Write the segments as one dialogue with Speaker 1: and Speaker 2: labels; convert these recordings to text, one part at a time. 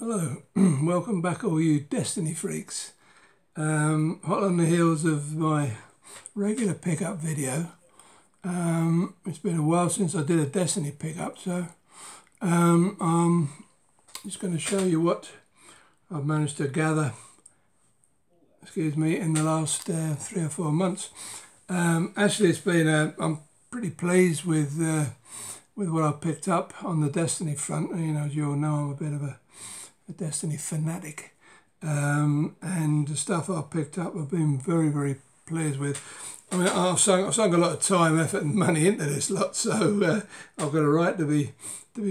Speaker 1: Hello, welcome back all you Destiny freaks. Hot on the heels of my regular pickup video. It's been a while since I did a Destiny pickup, so I'm just going to show you what I've managed to gather, in the last 3 or 4 months. Actually, it's been I'm pretty pleased with what I've picked up on the Destiny front. You know, as you all know, I'm a bit of a Destiny fanatic, and the stuff I've picked up I've been very, very pleased with. I mean, I've sunk a lot of time, effort and money into this lot, so I've got a right to be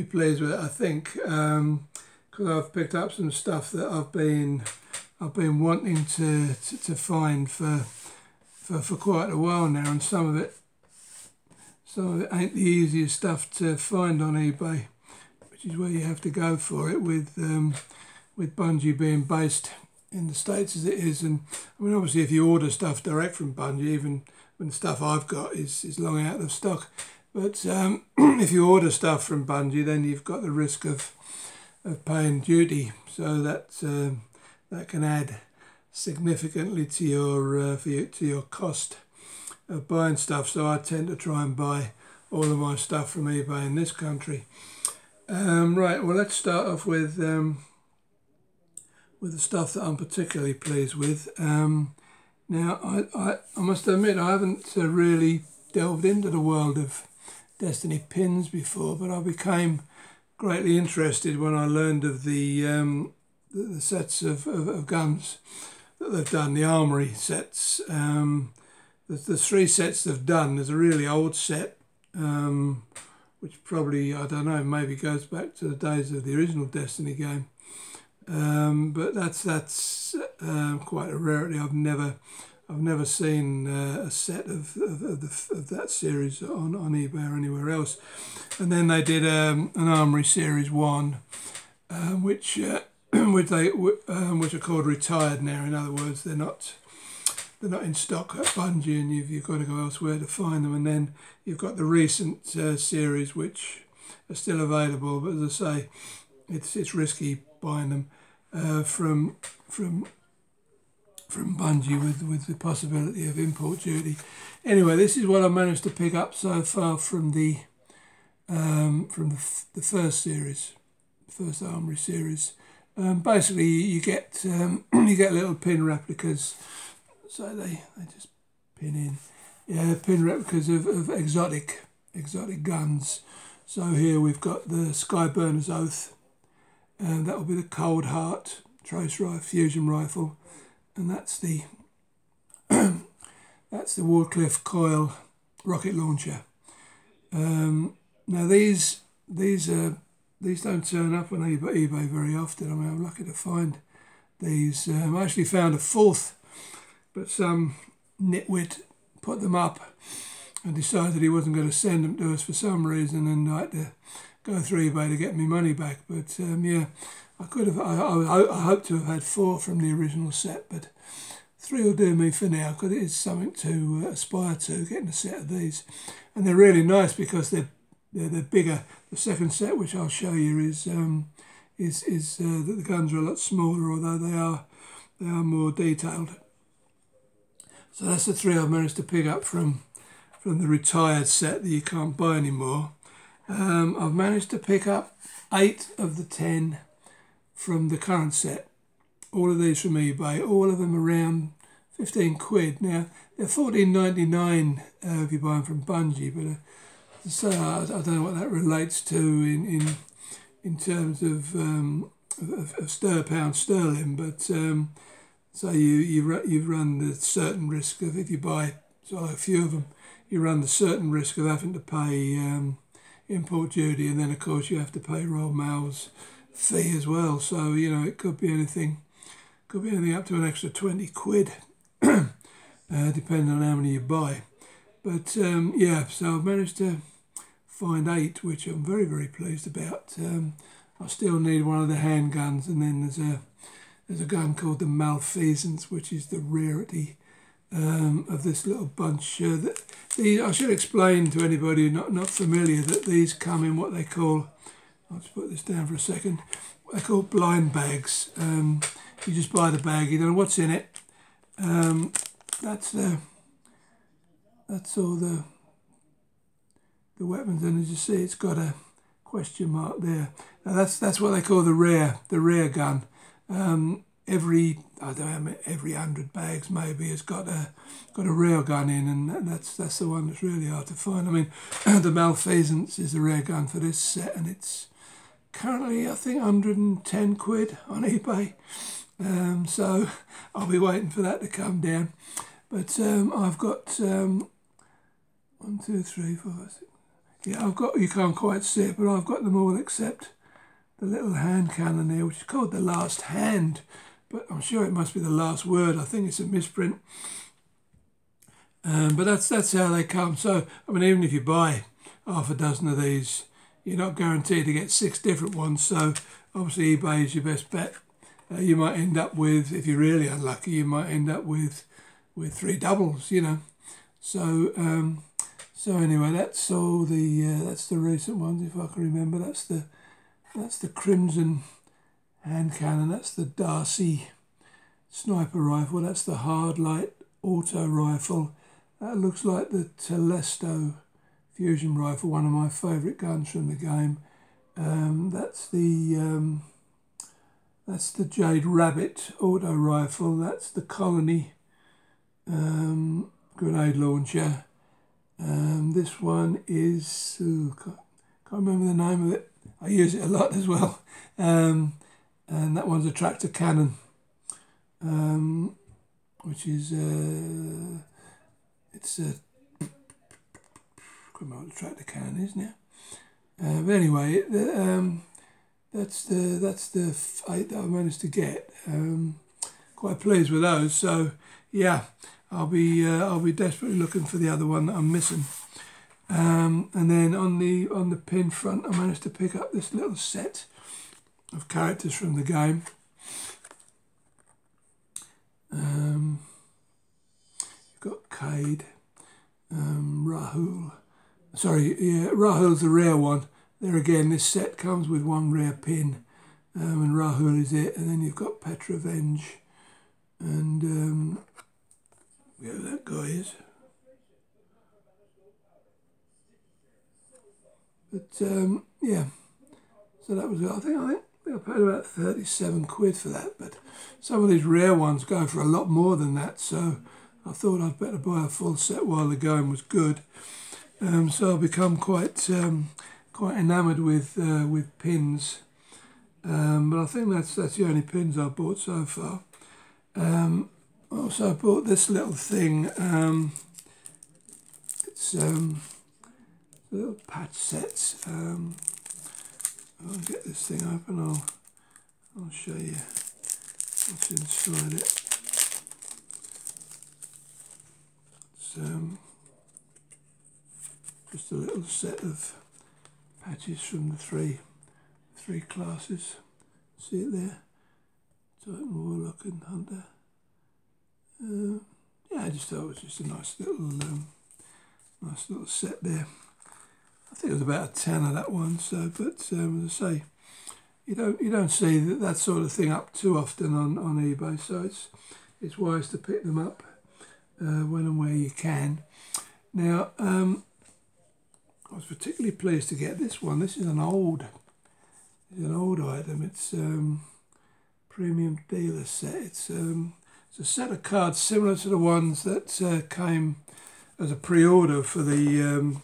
Speaker 1: pleased with it, I think, because I've picked up some stuff that I've been wanting to find for quite a while now, and some of it ain't the easiest stuff to find on eBay, which is where you have to go for it with Bungie being based in the States as it is. And I mean, obviously, if you order stuff direct from Bungie, even when the stuff I've got is long out of stock, but if you order stuff from Bungie, then you've got the risk of paying duty, so that can add significantly to your cost of buying stuff. So I tend to try and buy all of my stuff from eBay in this country. Right, well, let's start off with the stuff that I'm particularly pleased with. Now, I must admit I haven't really delved into the world of Destiny pins before, but I became greatly interested when I learned of the sets of guns that they've done, the armory sets. The 3 sets they've done. There's a really old set, which probably, I don't know, maybe goes back to the days of the original Destiny game. But that's quite a rarity. I've never seen a set of that series on eBay or anywhere else. And then they did an Armory Series 1, which are called retired now. In other words, they're not in stock at Bungie, and you've got to go elsewhere to find them. And then you've got the recent series, which are still available, but as I say, it's risky buying them from Bungie with the possibility of import duty. Anyway, this is what I managed to pick up so far from the first series, first Armory series. Basically, you get little pin replicas. So they just pin in, pin replicas of exotic guns. So here we've got the Skyburner's Oath, and that will be the Cold Heart Trace Rifle, Fusion Rifle, and that's the Wardcliffe Coil Rocket Launcher. Now these don't turn up on eBay very often. I mean, I'm lucky to find these. I actually found a 4th, but some nitwit put them up and decided he wasn't going to send them to us for some reason, and I had to go through eBay to get my money back. But yeah, I could have. I hope to have had 4 from the original set, but 3 will do me for now, because it is something to aspire to, getting a set of these. And they're really nice because they're bigger. The second set, which I'll show you, is that the guns are a lot smaller, although they are more detailed. So that's the 3 I've managed to pick up from the retired set that you can't buy anymore. I've managed to pick up 8 of the 10 from the current set. All of these from eBay, all of them around 15 quid. Now, they're $14.99 if you buy them from Bungie, but so I don't know what that relates to in terms of pound sterling, but so you've run the certain risk of, if you buy a few of them, you run the certain risk of having to pay import duty, and then of course you have to pay Royal Mail's fee as well. So you know, it could be anything up to an extra 20 quid, depending on how many you buy. But yeah, so I've managed to find 8, which I'm very, very pleased about. I still need one of the handguns, and then there's a gun called the Malfeasance, which is the rarity of this little bunch. I should explain to anybody not familiar that these come in what they call I'll just put this down for a second. They're called blind bags. You just buy the bag, you don't know what's in it. That's all the weapons, and as you see, it's got a question mark there. Now that's what they call the rear gun. Every, I don't know, every 100 bags maybe has got a rear gun in, and that's the one that's really hard to find. I mean, the Malfeasance is the rear gun for this set, and it's currently, I think, 110 quid on eBay. So I'll be waiting for that to come down. But I've got 1, 2, 3, 4, 6. Yeah, I've got, you can't quite see it, but I've got them all except the little hand cannon there, which is called the Last Hand, but I'm sure it must be the last word. I think it's a misprint. But that's how they come. So, I mean, even if you buy half a dozen of these, you're not guaranteed to get 6 different ones. So, obviously, eBay is your best bet. You might end up with, if you're really unlucky, you might end up with 3 doubles, you know. So, so anyway, that's all the that's the recent ones, if I can remember. That's the Crimson hand cannon. That's the Darcy sniper rifle. That's the Hard Light auto rifle. That looks like the Telesto fusion rifle, one of my favourite guns from the game. That's the Jade Rabbit auto rifle. That's the Colony grenade launcher. This one is, can't remember the name of it. I use it a lot as well. And that one's a tractor cannon, which is, it's a, I can't remember what the tractor cannon is now. But anyway, that's the 8 that I managed to get. Quite pleased with those. So yeah, I'll be desperately looking for the other one that I'm missing. And then on the pin front, I managed to pick up this little set of characters from the game. You've got Cade, Rahul. Sorry, yeah, Rahul's the rare one. There again, this set comes with 1 rare pin, and Rahul is it. And then you've got Petrovenge, and whoever that guy is. But yeah, so that was it. I think I paid about 37 quid for that. But some of these rare ones go for a lot more than that. So I thought I'd better buy a full set while the going was good. So I've become quite enamoured with pins. But I think that's the only pins I've bought so far. Also I bought this little thing. It's little patch sets. I'll get this thing open. I'll show you what's inside it. It's just a little set of patches from the three classes. See it there? Titan, Warlock and Hunter. Yeah, I just thought it was just a nice little set there. I think it was about a tenner, that one. So, but as I say, you don't see that sort of thing up too often on eBay. So it's wise to pick them up when and where you can. Now, I was particularly pleased to get this one. This is an old item. It's premium dealer set. It's a set of cards similar to the ones that came as a pre-order for the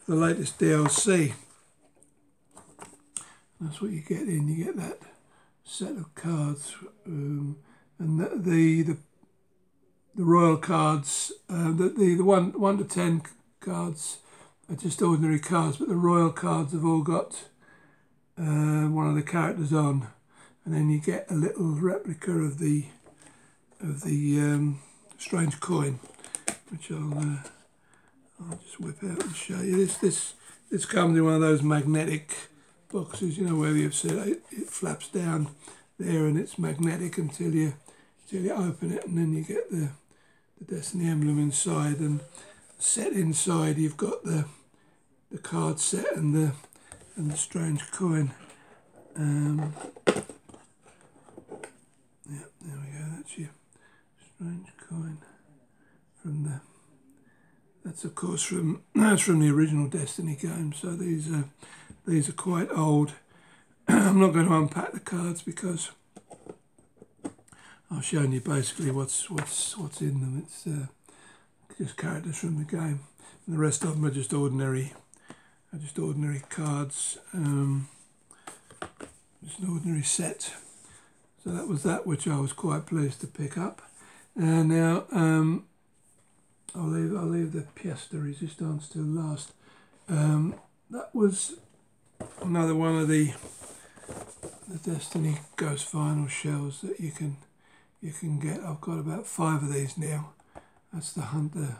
Speaker 1: latest DLC. That's what you get in. You get that set of cards, and the royal cards. The 1 to 10 cards are just ordinary cards, but the royal cards have all got one of the characters on, and then you get a little replica of the strange coin, which I'll just whip out and show you. This comes in one of those magnetic boxes, you know, where you've seen it flaps down there and it's magnetic until you open it, and then you get the Destiny emblem inside, and set inside you've got the card set and and the strange coin. Yeah, there we go. That's your strange coin from the. That's of course from the original Destiny game. So these are quite old. I'm not going to unpack the cards because I've shown you basically what's in them. It's just characters from the game, and the rest of them are just ordinary cards. Just an ordinary set. So that was that which I was quite pleased to pick up. And now I'll leave the pièce de résistance till last. That was another one of the Destiny Ghost vinyl shells that you can get. I've got about 5 of these now. That's the Hunter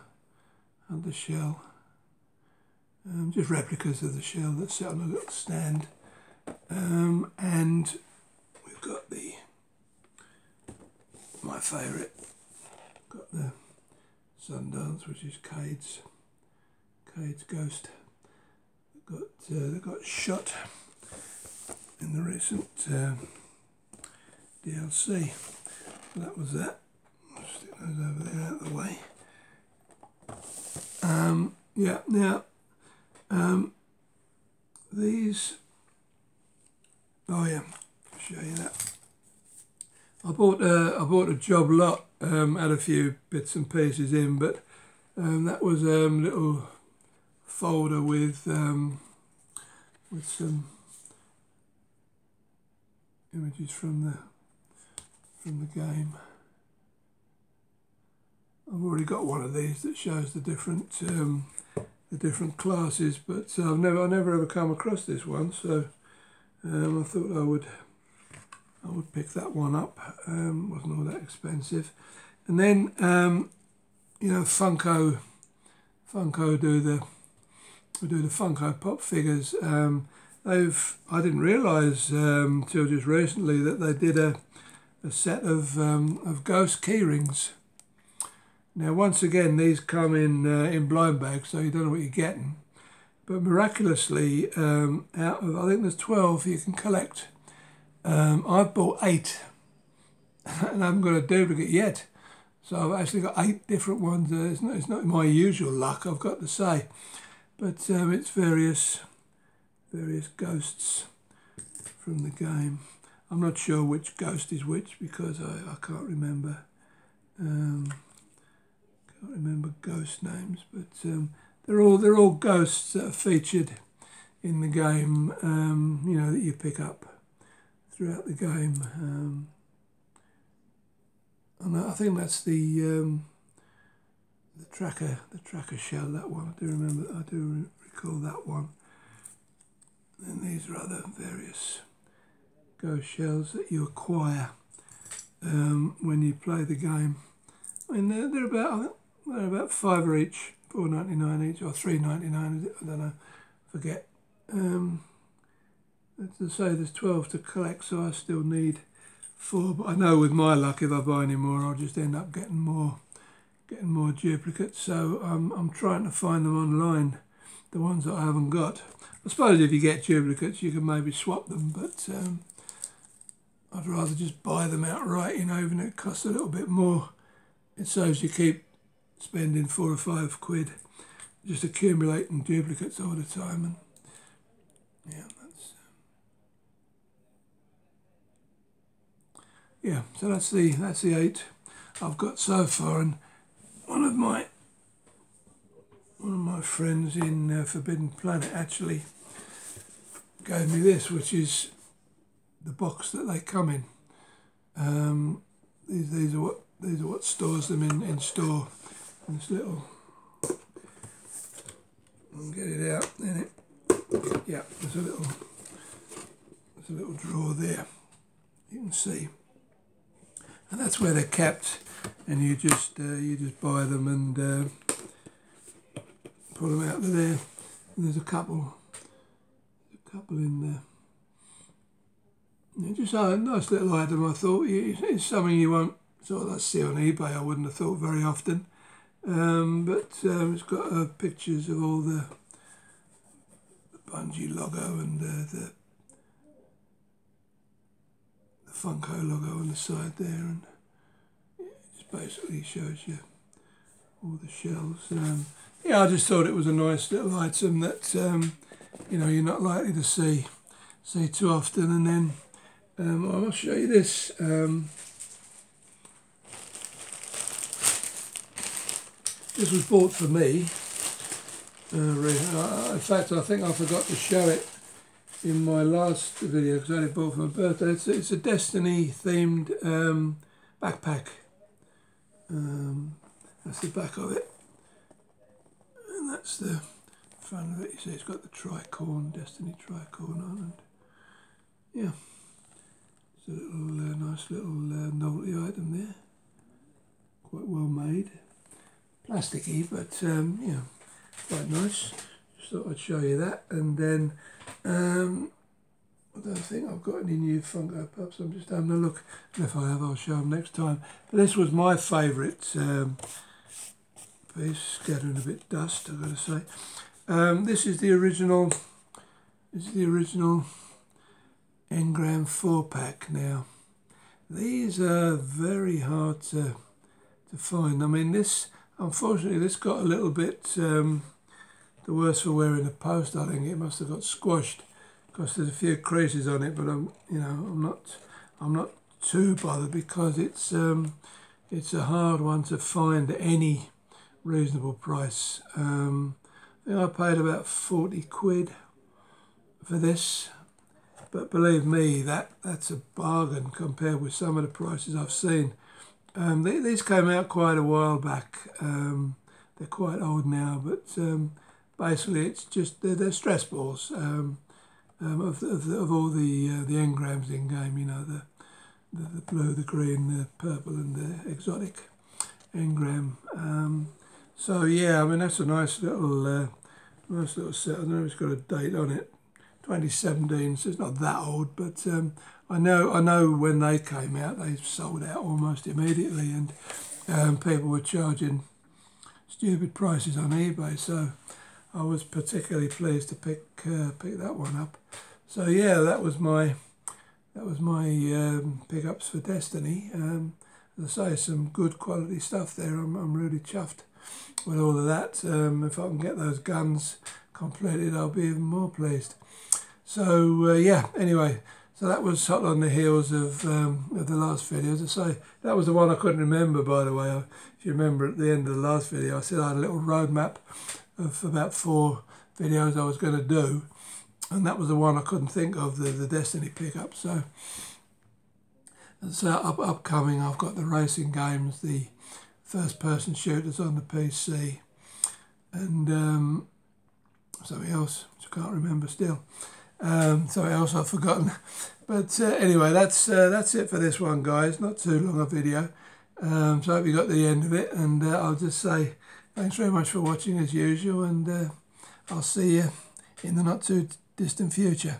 Speaker 1: shell. Just replicas of the shell that sit on a little stand. And we've got my favourite. Got the Sundance, which is Cade's ghost. That got shot in the recent DLC. So that was that. I'll stick those over there out of the way. Yeah, now these. Oh yeah, I'll show you that. I bought a job lot, had a few bits and pieces in, but that was a little folder with some images from the game. I've already got one of these that shows the different classes, but I never ever come across this one, so I thought I would pick that one up. Wasn't all that expensive. And then you know, Funko do the Funko Pop figures. I didn't realise till just recently that they did a set of ghost key rings. Now once again, these come in blind bags, so you don't know what you're getting. But miraculously, out of, I think there's 12 you can collect. I've bought 8 and I haven't got a duplicate yet. So I've actually got 8 different ones. It's not my usual luck, I've got to say. But it's various ghosts from the game. I'm not sure which ghost is which because I can't remember. Can't remember ghost names, but they're all ghosts that are featured in the game. You know, that you pick up throughout the game. And I think that's the tracker shell. That one I do recall that one. And these are other various ghost shells that you acquire when you play the game. I mean, they're about 5 each, $4.99 each, or $3.99. I don't know, forget. As I say, there's 12 to collect, so I still need 4. But I know with my luck, if I buy any more, I'll just end up getting more duplicates. So I'm trying to find them online, the ones that I haven't got. I suppose if you get duplicates, you can maybe swap them, but I'd rather just buy them outright. You know, even if it costs a little bit more, it saves you keep spending 4 or 5 quid just accumulating duplicates all the time. And yeah, so that's the 8 I've got so far. And one of my friends in Forbidden Planet actually gave me this, which is the box that they come in. These are what stores them in store. And this little, I'll get it out in it. Yeah, there's a little drawer there. You can see, and that's where they're kept. And you just buy them and pull them out of there. And there's a couple in there. Yeah, just a nice little item. I thought it's something you won't sort of see on eBay. I wouldn't have thought very often. But it's got pictures of all the Bungie logo and the Funko logo on the side there, and it just basically shows you all the shells. Yeah, I just thought it was a nice little item that you know, you're not likely to see too often. And then I'll show you this. This was bought for me. In fact, I think I forgot to show it in my last video because I only bought for my birthday. It's a Destiny themed backpack. That's the back of it, and that's the front of it. You see it's got the tricorn, Destiny tricorn on, and yeah, it's a little nice little novelty item there. Quite well made, plasticky, but you know, quite nice. Just thought I'd show you that. And then I don't think I've got any new Funko Pops. I'm just having a look, and if I have, I'll show them next time. But this was my favourite piece. Gathering a bit of dust, I've got to say. This is the original. This is the original Engram 4-pack. Now, these are very hard to find. I mean, this, unfortunately, this got a little bit the worse for wear in the post. I think it must have got squashed because there's a few creases on it. But I'm not too bothered because it's a hard one to find at any reasonable price. I think I paid about 40 quid for this, but believe me, that's a bargain compared with some of the prices I've seen. These came out quite a while back. They're quite old now, but basically it's just they're stress balls of all the engrams in game. You know, the blue, the green, the purple, and the exotic engram. So yeah, I mean that's a nice little set. I know it's got a date on it, 2017, so it's not that old. But I know when they came out, they sold out almost immediately, and people were charging stupid prices on eBay. So I was particularly pleased to pick that one up. So yeah, that was my pickups for Destiny. As I say, some good quality stuff there. I'm really chuffed with all of that. If I can get those guns completed, I'll be even more pleased. So yeah, anyway, so that was hot on the heels of the last video. As I say, that was the one I couldn't remember, by the way. If you remember at the end of the last video, I said I had a little roadmap of about 4 videos I was going to do, and that was the one I couldn't think of, the Destiny pickup. So upcoming, I've got the racing games, the first-person shooters on the PC, and something else which I can't remember still. Something else I've forgotten. But anyway, that's it for this one, guys. Not too long a video. So I hope you got the end of it, and I'll just say thanks very much for watching as usual, and I'll see you in the not too distant future.